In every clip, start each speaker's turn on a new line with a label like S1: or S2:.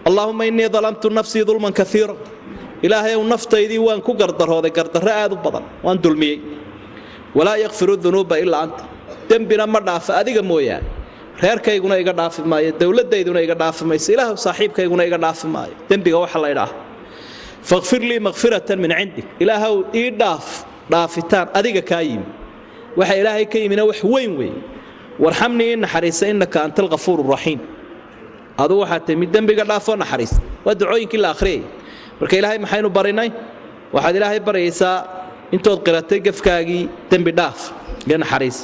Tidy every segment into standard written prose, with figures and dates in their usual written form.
S1: اللهم إني ظلمت نفسي ظلما كثيرا إلهي ونفتيدي وان كو قردر هذا قردر آدو بضن وان دلمي ولا يغفر الذنوب إلا أنت دنبنا مرنا فأديق مويان reerkayguna iga dhaafi maayo dawladayduna iga dhaafi mayso ilaahu saaxiibkayguna iga dhaafi maayo dambiga waxa la yiraahdo faghfir li maghfiratan min indik ilaahu ii dhaafitaan adiga ka yimi waxa ilaahay ka yimina wax weyn weey warhamni in xariisa innaka antal ghafuurur rahiim adu waxa timid dambiga dhaafo naxariis waa ducooyinkii la akhriyay marka ilaahay maxaynu barinay waxaad ilaahay baraysaa intood qiratay gafkaagii dambi dhaaf iyo naxariis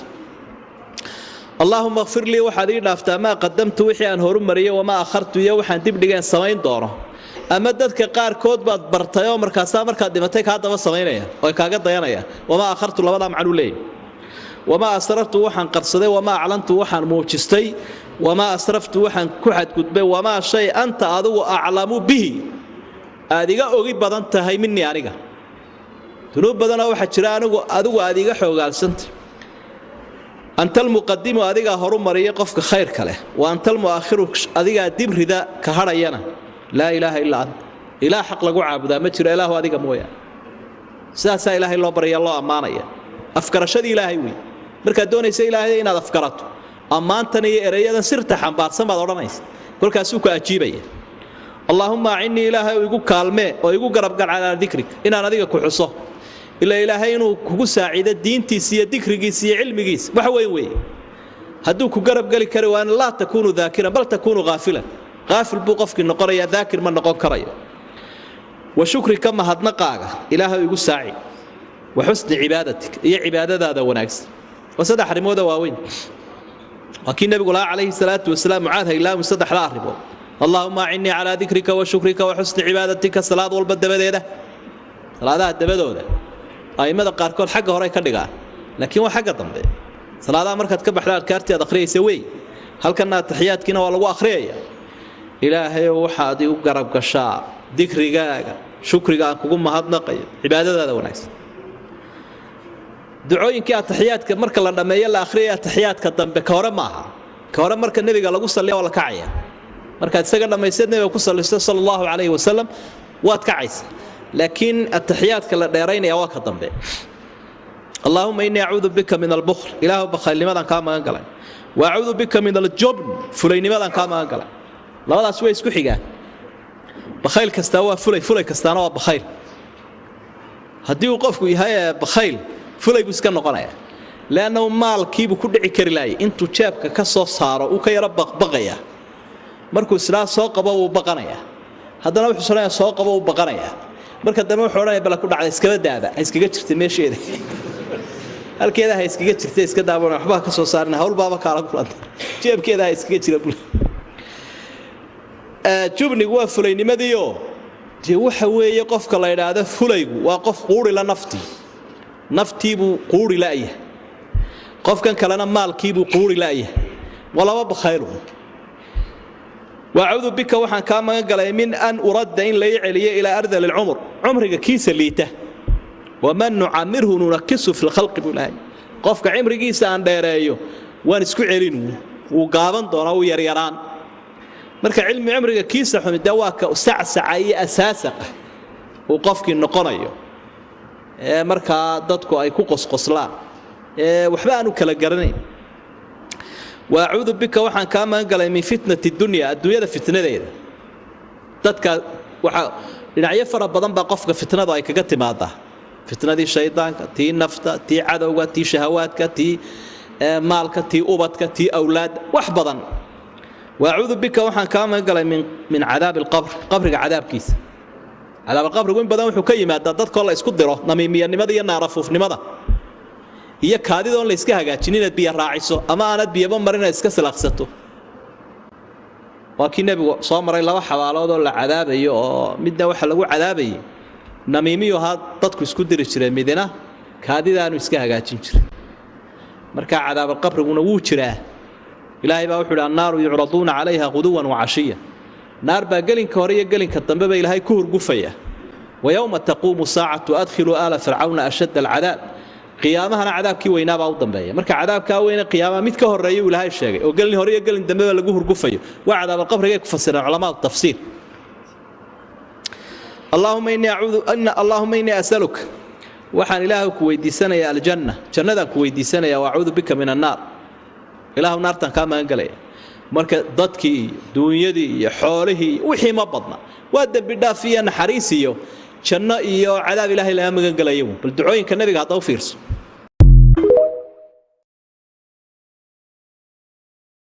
S1: اللهم اغفر لي وحدي دافتا ما قدمت وحي ان هورو مريي وما اخرت يا waxaan dib dhigeen sameyn doono ama dadka qaar kood baad bartayo markaas markaad dhimatay ka daba sameynaya oo kaaga dayanaya wama akhartu labada macnu leey wama asraftu waxaan qarsaday wama aclantu waxaan muujistay wama asraftu waxaan ku xad gudbay wama shay anta adigu aclamu bihi adiga ogi badan tahay minni aniga dunub badan waxa jira adigu adiga xoogaalsanta أنت المقدم أديك هرم مريء قفك خير كله وأنت المؤخر أديك دب ردا كهريانا لا إله إلا أنت إله حق لجوع عبدا ما تشر إله أديك مويا ساسا إله إلا بري الله أمانية أفكار شدي إلهي وي مركدون يسي إلهي إن هذا أفكارته أما أنتني رياضا صرت حنبار سما دورانيس كل كاسوك أجيبية اللهم أعني إلهي ويقول كلمة ويقول قرب قال على ذكرك إن أنا أديك كحصة إلا إلهي إنه كوكو ساعدة دينتي سيا ذكري سيا علمي وحوي وي هدوك قرب قال كروان لا تكونوا ذاكرا بل تكونوا غافلا غافل بوقفك النقرية ذاكر من نقو كرية وشكري كما هاد نقاقة إلهي يقول ساعي وحسن عبادتك هي عبادة هذا وناكس وصدح رمو دواوين وكي النبي قال عليه الصلاة والسلام معاذها إلا مصدح لا رمو اللهم أعني على ذكرك وشكرك وحسن عبادتك الصلاة والبدبدة صلاة الدبدودة أيمada qaarkood xagga hore ka dhigaan laakiin waa xagga dambe salaadaha markaad ka baxdaan kaartiyaad akhriyaysa way halkana taxiyaadkiina waa lagu akhriyaya ilaahay waxaad u garab gashaa dikrigaaga shukriga aan kugu mahadnaqayo cibaadadaada wanaagsan ducooyinkii taxiyaadka marka la dhameeyo la akhriyo taxiyaadka dambe ka hore maaha ka hore marka nabiga lagu saliyo wala kacaya marka isaga dhameysay nabiga ku saliyo sallallahu alayhi wasallam waad kacaysa لكن التحيات كلا ديرين يا واحد ضمبي اللهم إني أعوذ بك من البخل إله بخيل لماذا كام أنقله وأعوذ بك من الجبن فلين لماذا كام أنقله لا لا سوي سكو حاجة بخيل كستوى فلي كستانوا بخيل هدي وقفكوا هاي بخيل فلي بسكن قناة لأنه مال كيبو كل عكرلاي أنتو شابك كسر صار وكي ربك بقية مركز لا ساق أبو بقنايا هذا نوع حصرنا ساق أبو بقنايا marka dambe wuxuu oranay bal ku dhacday iska daada iskaga jirtay meesheeda halkeeda ha iskaga jirtay iska daabana waxba ka soo saarna hawl baaba kala kulantay jeebkeeda ha iskaga jira bul jubnigu waa fulaynimadiyo tii waxa weeye qofka la yiraahdo fulaygu waa qof quuri la naftiibu quuri la yahay qofkan kalena maalkiibu quuri la yahay walaba bakhayl وأعوذ بك وحن كما قال من أن أرد إن لا يعلي إلى أرذل العمر عمرك كيس ليته ومن نعمره نركسه في الخلق بلاي قفك عمر كيس عن دايريو ونسكو علينه وقابن دونه ويريران مرك علم عمرك كيس حن دواك سعي أساسك وقفك النقريو مركا ضدكو أي كوكس قصلا وحبانو كلا قرنين وأعوذ بك وحن كما قال من فتنة الدنيا فتنة ذي تذك لنعي فرب بدن بقفك فتنة ذاك قت ماذا فتنة ذي الشيطان تي نفط تي عدو تي شهوات تي مالك تي أوبتك تي أولاد وحبضا وأعوذ بك وحن كما قال من عذاب القبر قبرك عذاب كيس عذاب القبر وين بدن حكي ماذا تذك الله يسكت دره نميميا لماذا ينعرفه لماذا هي كادي دون ليسكا هاجينين بيا راعيسو اما انا بيبا مرينا اسكا سلاقسطو واكي نبي سو مري لaba xawaalood oo la cadaabayo oo midna waxa lagu cadaabay namiimiyo ha dadku isku diri jireen midina kaadidaanu iska hagaajin jiray marka cadaab qabriguna wuu jiraa ilaahay baa wuxuu dhaar naaru yuraduna calayha quduwan wa ashiya naar baa galinka hore iyo galinka dambe ba ilaahay ku hurgufaya wa yawma taqumu saa'atu adkhilu ala fir'auna ashad al'adab قيامها عذابكي وينا باو دنبايا marka cadaabka weyna qiyaama mid ka horeeyo ilaahay sheegay oo galin hore iyo galin dambe lagu hurgufayo waa cadaab qabr ay ku fasiraan culimada tafsiir اللهم إني أسألك وحن إله كويدي سنة يا الجنة جنة كويدي سنة وأعوذ بك من النار إله النار كما أنقلي مركز ضدكي دنيدي حوله وحي ما بدنا وأدب بالدافية حريسيو جنة إيو عذاب إله لا يمكن قال يوم بالدعوين كالنبي قاطعوا فيرسو